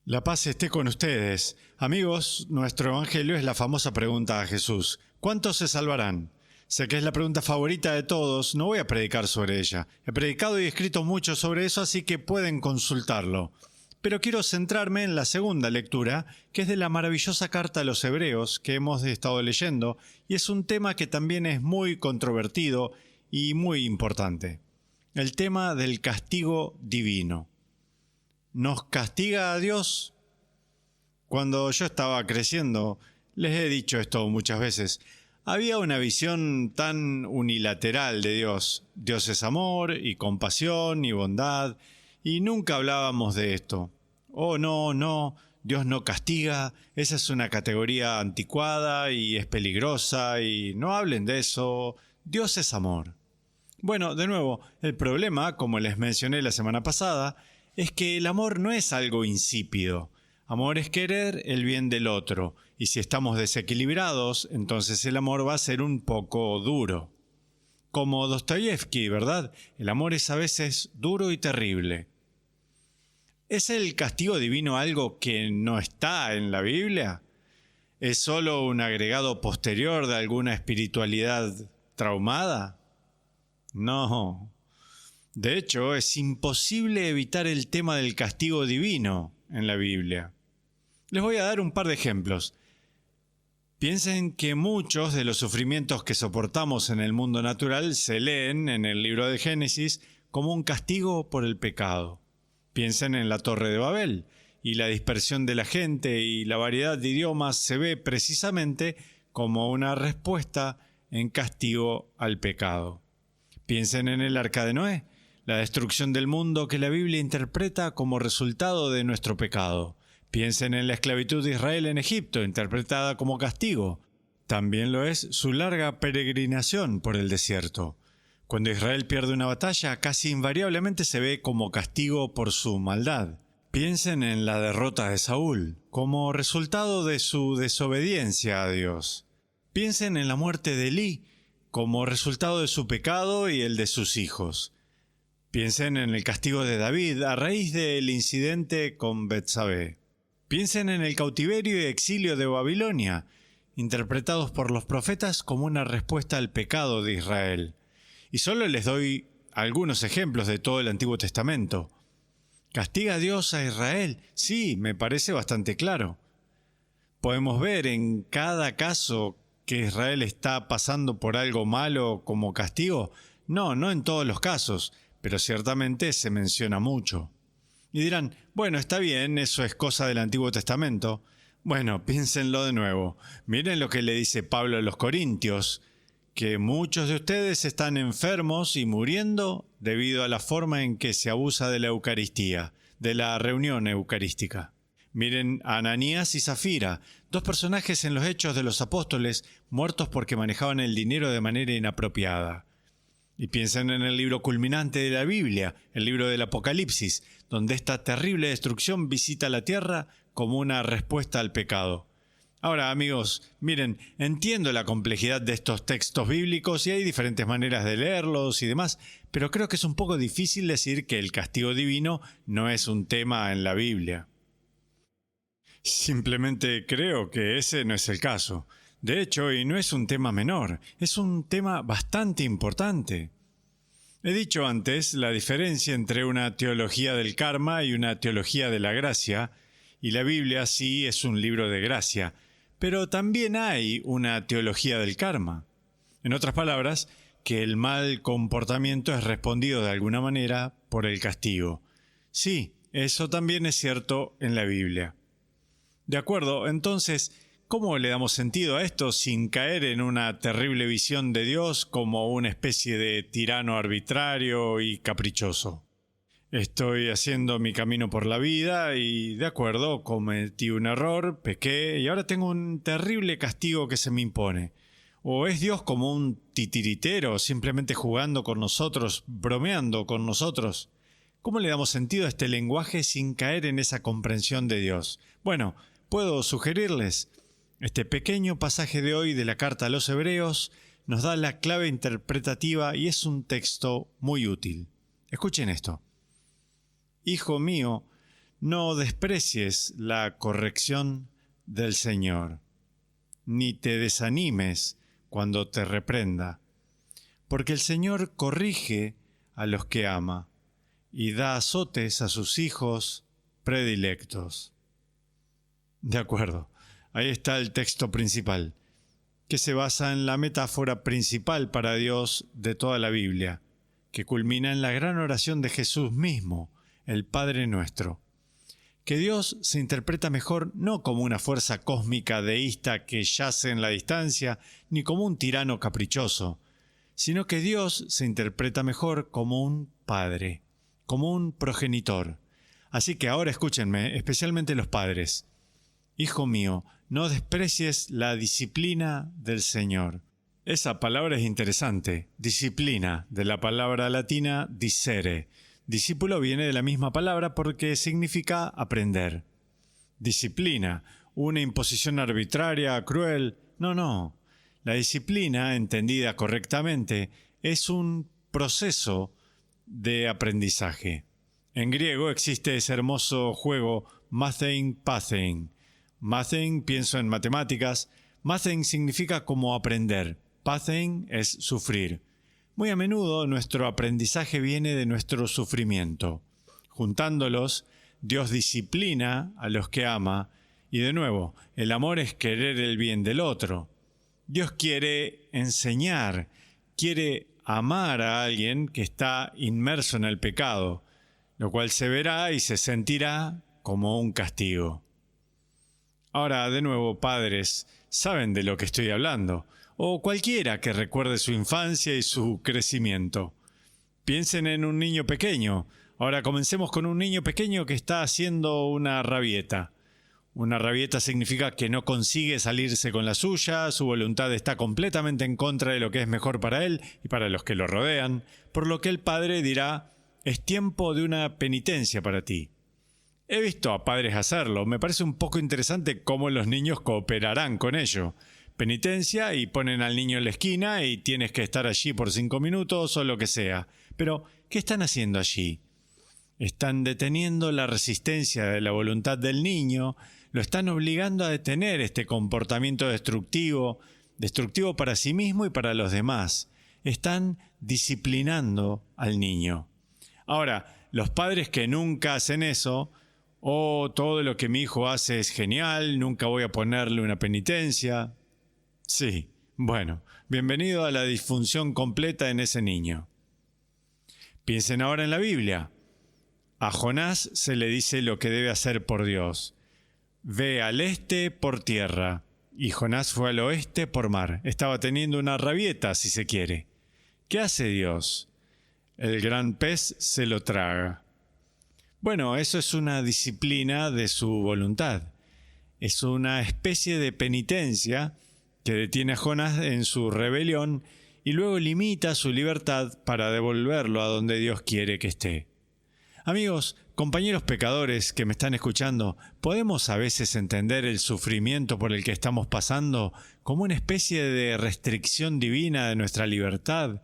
La paz esté con ustedes. Amigos, nuestro evangelio es la famosa pregunta a Jesús: ¿cuántos se salvarán? Sé que es la pregunta favorita de todos, no voy a predicar sobre ella. He predicado y escrito mucho sobre eso, así que pueden consultarlo. Pero quiero centrarme en la segunda lectura, que es de la maravillosa carta a los Hebreos que hemos estado leyendo, y es un tema que también es muy controvertido y muy importante. El tema del castigo divino. ¿Nos castiga a Dios? Cuando yo estaba creciendo, les he dicho esto muchas veces, había una visión tan unilateral de Dios. Dios es amor y compasión y bondad, y nunca hablábamos de esto. Oh, no, Dios no castiga, esa es una categoría anticuada y es peligrosa, y no hablen de eso, Dios es amor. Bueno, de nuevo, el problema, como les mencioné la semana pasada, es que el amor no es algo insípido. Amor es querer el bien del otro, y si estamos desequilibrados, entonces el amor va a ser un poco duro. Como Dostoyevsky, ¿verdad? El amor es a veces duro y terrible. ¿Es el castigo divino algo que no está en la Biblia? ¿Es solo un agregado posterior de alguna espiritualidad traumada? No. De hecho, es imposible evitar el tema del castigo divino en la Biblia. Les voy a dar un par de ejemplos. Piensen que muchos de los sufrimientos que soportamos en el mundo natural se leen en el libro de Génesis como un castigo por el pecado. Piensen en la Torre de Babel, y la dispersión de la gente y la variedad de idiomas se ve precisamente como una respuesta en castigo al pecado. Piensen en el Arca de Noé, la destrucción del mundo que la Biblia interpreta como resultado de nuestro pecado. Piensen en la esclavitud de Israel en Egipto, interpretada como castigo. También lo es su larga peregrinación por el desierto. Cuando Israel pierde una batalla, casi invariablemente se ve como castigo por su maldad. Piensen en la derrota de Saúl, como resultado de su desobediencia a Dios. Piensen en la muerte de Elí, como resultado de su pecado y el de sus hijos. Piensen en el castigo de David a raíz del incidente con Betsabé. Piensen en el cautiverio y exilio de Babilonia, interpretados por los profetas como una respuesta al pecado de Israel. Y solo les doy algunos ejemplos de todo el Antiguo Testamento. ¿Castiga Dios a Israel? Sí, me parece bastante claro. Podemos ver en cada caso que Israel está pasando por algo malo como castigo. No en todos los casos, pero ciertamente se menciona mucho. Y dirán, bueno, está bien, eso es cosa del Antiguo Testamento. Bueno, piénsenlo de nuevo. Miren lo que le dice Pablo a los Corintios, que muchos de ustedes están enfermos y muriendo debido a la forma en que se abusa de la Eucaristía, de la reunión eucarística. Miren a Ananías y Zafira, dos personajes en los Hechos de los Apóstoles muertos porque manejaban el dinero de manera inapropiada. Y piensen en el libro culminante de la Biblia, el libro del Apocalipsis, donde esta terrible destrucción visita la tierra como una respuesta al pecado. Ahora, amigos, miren, entiendo la complejidad de estos textos bíblicos y hay diferentes maneras de leerlos y demás, pero creo que es un poco difícil decir que el castigo divino no es un tema en la Biblia. Simplemente creo que ese no es el caso. De hecho, y no es un tema menor, es un tema bastante importante. He dicho antes la diferencia entre una teología del karma y una teología de la gracia, y la Biblia sí es un libro de gracia, pero también hay una teología del karma. En otras palabras, que el mal comportamiento es respondido de alguna manera por el castigo. Sí, eso también es cierto en la Biblia. De acuerdo, entonces, ¿cómo le damos sentido a esto sin caer en una terrible visión de Dios como una especie de tirano arbitrario y caprichoso? Estoy haciendo mi camino por la vida y, de acuerdo, cometí un error, pequé y ahora tengo un terrible castigo que se me impone. ¿O es Dios como un titiritero, simplemente jugando con nosotros, bromeando con nosotros? ¿Cómo le damos sentido a este lenguaje sin caer en esa comprensión de Dios? Bueno, puedo sugerirles. Este pequeño pasaje de hoy de la carta a los Hebreos nos da la clave interpretativa y es un texto muy útil. Escuchen esto. Hijo mío, no desprecies la corrección del Señor, ni te desanimes cuando te reprenda, porque el Señor corrige a los que ama y da azotes a sus hijos predilectos. De acuerdo, ahí está el texto principal, que se basa en la metáfora principal para Dios de toda la Biblia, que culmina en la gran oración de Jesús mismo, el Padre Nuestro. Que Dios se interpreta mejor no como una fuerza cósmica deísta que yace en la distancia, ni como un tirano caprichoso, sino que Dios se interpreta mejor como un padre, como un progenitor. Así que ahora escúchenme, especialmente los padres. Hijo mío, no desprecies la disciplina del Señor. Esa palabra es interesante, disciplina, de la palabra latina discere. Discípulo viene de la misma palabra porque significa aprender. Disciplina, una imposición arbitraria, cruel. No. La disciplina, entendida correctamente, es un proceso de aprendizaje. En griego existe ese hermoso juego mathein pathein. Mathein, pienso en matemáticas. Mathein significa como aprender. Pathein es sufrir. Muy a menudo nuestro aprendizaje viene de nuestro sufrimiento. Juntándolos, Dios disciplina a los que ama, y de nuevo, el amor es querer el bien del otro. Dios quiere enseñar, quiere amar a alguien que está inmerso en el pecado, lo cual se verá y se sentirá como un castigo. Ahora, de nuevo, padres, saben de lo que estoy hablando, o cualquiera que recuerde su infancia y su crecimiento. Piensen en un niño pequeño. Ahora comencemos con un niño pequeño que está haciendo una rabieta. Una rabieta significa que no consigue salirse con la suya, su voluntad está completamente en contra de lo que es mejor para él y para los que lo rodean, por lo que el padre dirá: es tiempo de una penitencia para ti. He visto a padres hacerlo, me parece un poco interesante cómo los niños cooperarán con ello. Penitencia y ponen al niño en la esquina y tienes que estar allí por 5 minutos o lo que sea. Pero, ¿qué están haciendo allí? Están deteniendo la resistencia de la voluntad del niño, lo están obligando a detener este comportamiento destructivo para sí mismo y para los demás. Están disciplinando al niño. Ahora, los padres que nunca hacen eso, todo lo que mi hijo hace es genial, nunca voy a ponerle una penitencia. Sí, bueno, bienvenido a la disfunción completa en ese niño. Piensen ahora en la Biblia. A Jonás se le dice lo que debe hacer por Dios. Ve al este por tierra, y Jonás fue al oeste por mar. Estaba teniendo una rabieta, si se quiere. ¿Qué hace Dios? El gran pez se lo traga. Bueno, eso es una disciplina de su voluntad. Es una especie de penitencia que detiene a Jonás en su rebelión y luego limita su libertad para devolverlo a donde Dios quiere que esté. Amigos, compañeros pecadores que me están escuchando, ¿podemos a veces entender el sufrimiento por el que estamos pasando como una especie de restricción divina de nuestra libertad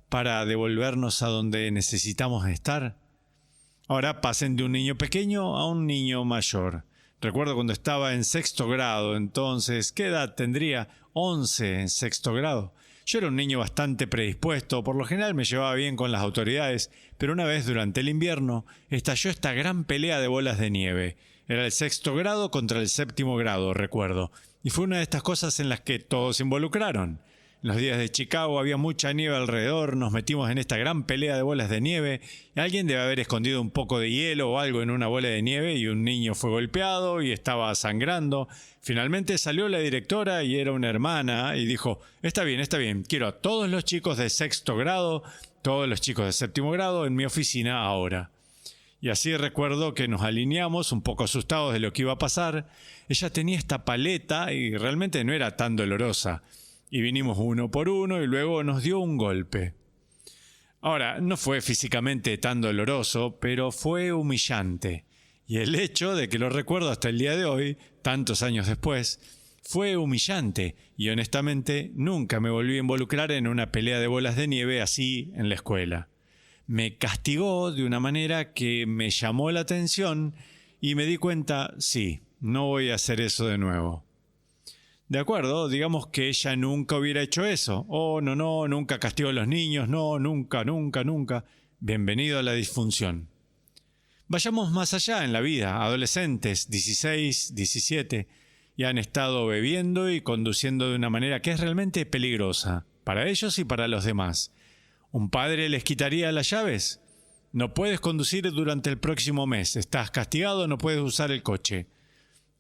para devolvernos a donde necesitamos estar? Ahora pasen de un niño pequeño a un niño mayor. Recuerdo cuando estaba en 6º grado, entonces, ¿qué edad tendría? 11 en 6º grado. Yo era un niño bastante predispuesto, por lo general me llevaba bien con las autoridades, pero una vez durante el invierno estalló esta gran pelea de bolas de nieve. Era el 6º grado contra el 7º grado, recuerdo, y fue una de estas cosas en las que todos se involucraron. En los días de Chicago había mucha nieve alrededor, nos metimos en esta gran pelea de bolas de nieve, y alguien debe haber escondido un poco de hielo o algo en una bola de nieve y un niño fue golpeado y estaba sangrando. Finalmente salió la directora y era una hermana y dijo: está bien, quiero a todos los chicos de 6º grado, todos los chicos de 7º grado en mi oficina ahora. Y así recuerdo que nos alineamos un poco asustados de lo que iba a pasar. Ella tenía esta paleta y realmente no era tan dolorosa. Y vinimos uno por uno y luego nos dio un golpe. Ahora, no fue físicamente tan doloroso, pero fue humillante. Y el hecho de que lo recuerdo hasta el día de hoy, tantos años después, fue humillante. Y honestamente, nunca me volví a involucrar en una pelea de bolas de nieve así en la escuela. Me castigó de una manera que me llamó la atención y me di cuenta, sí, no voy a hacer eso de nuevo. De acuerdo, digamos que ella nunca hubiera hecho eso. Oh, no, nunca castigó a los niños, no, nunca. Bienvenido a la disfunción. Vayamos más allá en la vida. Adolescentes, 16, 17, y han estado bebiendo y conduciendo de una manera que es realmente peligrosa, para ellos y para los demás. ¿Un padre les quitaría las llaves? No puedes conducir durante el próximo mes. Estás castigado, no puedes usar el coche.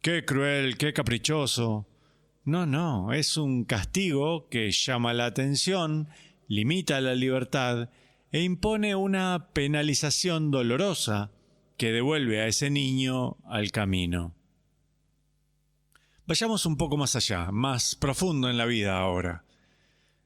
¡Qué cruel, qué caprichoso! No, es un castigo que llama la atención, limita la libertad e impone una penalización dolorosa que devuelve a ese niño al camino. Vayamos un poco más allá, más profundo en la vida ahora.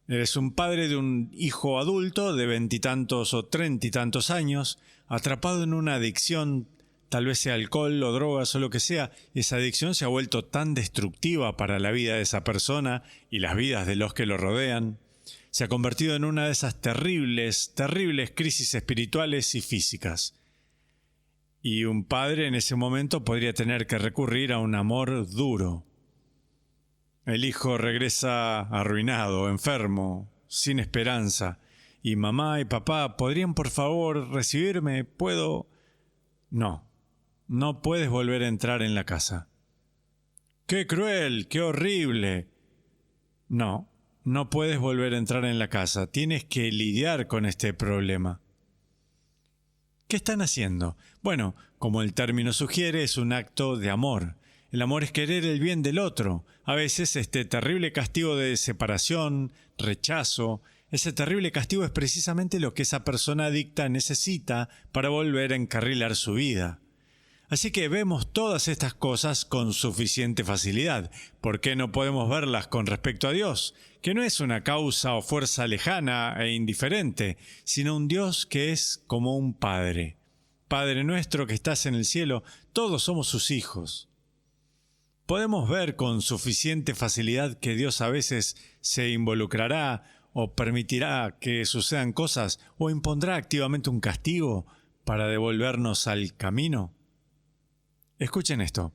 Eres un padre de un hijo adulto de 20 y tantos o 30 y tantos años, atrapado en una adicción, tal vez sea alcohol o drogas o lo que sea. Esa adicción se ha vuelto tan destructiva para la vida de esa persona y las vidas de los que lo rodean. Se ha convertido en una de esas terribles crisis espirituales y físicas. Y un padre en ese momento podría tener que recurrir a un amor duro. El hijo regresa arruinado, enfermo, sin esperanza. Y mamá y papá, ¿podrían por favor recibirme? ¿Puedo? No puedes volver a entrar en la casa. ¡Qué cruel! ¡Qué horrible! No puedes volver a entrar en la casa. Tienes que lidiar con este problema. ¿Qué están haciendo? Bueno, como el término sugiere, es un acto de amor. El amor es querer el bien del otro. A veces este terrible castigo de separación, rechazo, ese terrible castigo es precisamente lo que esa persona adicta necesita para volver a encarrilar su vida. Así que vemos todas estas cosas con suficiente facilidad. ¿Por qué no podemos verlas con respecto a Dios? Que no es una causa o fuerza lejana e indiferente, sino un Dios que es como un Padre. Padre nuestro que estás en el cielo, todos somos sus hijos. Podemos ver con suficiente facilidad que Dios a veces se involucrará o permitirá que sucedan cosas o impondrá activamente un castigo para devolvernos al camino. Escuchen esto.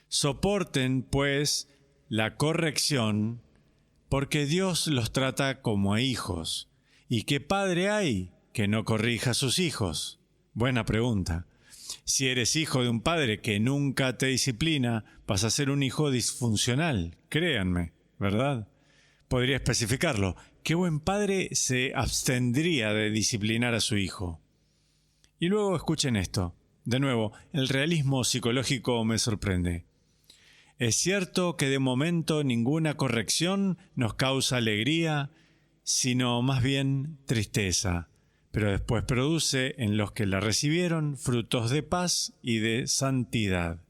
Soporten, pues, la corrección, porque Dios los trata como a hijos. ¿Y qué padre hay que no corrija a sus hijos? Buena pregunta. Si eres hijo de un padre que nunca te disciplina, vas a ser un hijo disfuncional, créanme, ¿verdad? Podría especificarlo. ¿Qué buen padre se abstendría de disciplinar a su hijo? Y luego escuchen esto. De nuevo, el realismo psicológico me sorprende. Es cierto que de momento ninguna corrección nos causa alegría, sino más bien tristeza, pero después produce en los que la recibieron frutos de paz y de santidad.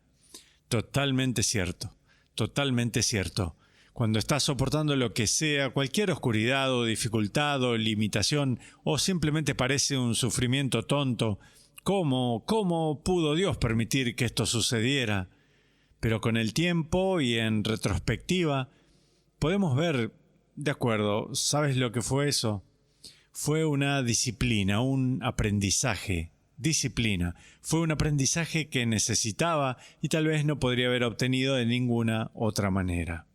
Totalmente cierto, totalmente cierto. Cuando estás soportando lo que sea, cualquier oscuridad o dificultad o limitación, o simplemente parece un sufrimiento tonto, ¿cómo pudo Dios permitir que esto sucediera? Pero con el tiempo y en retrospectiva, podemos ver, de acuerdo, ¿sabes lo que fue eso? Fue una disciplina, un aprendizaje. Disciplina. Fue un aprendizaje que necesitaba y tal vez no podría haber obtenido de ninguna otra manera.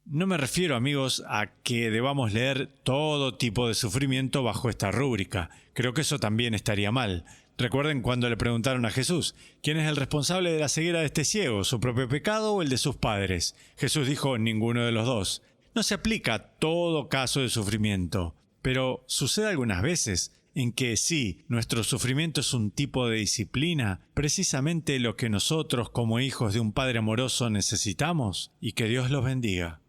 No me refiero, amigos, a que debamos leer todo tipo de sufrimiento bajo esta rúbrica. Creo que eso también estaría mal. Recuerden cuando le preguntaron a Jesús, ¿quién es el responsable de la ceguera de este ciego, su propio pecado o el de sus padres? Jesús dijo, ninguno de los dos. No se aplica a todo caso de sufrimiento, pero sucede algunas veces en que sí, nuestro sufrimiento es un tipo de disciplina, precisamente lo que nosotros como hijos de un Padre amoroso necesitamos, y que Dios los bendiga.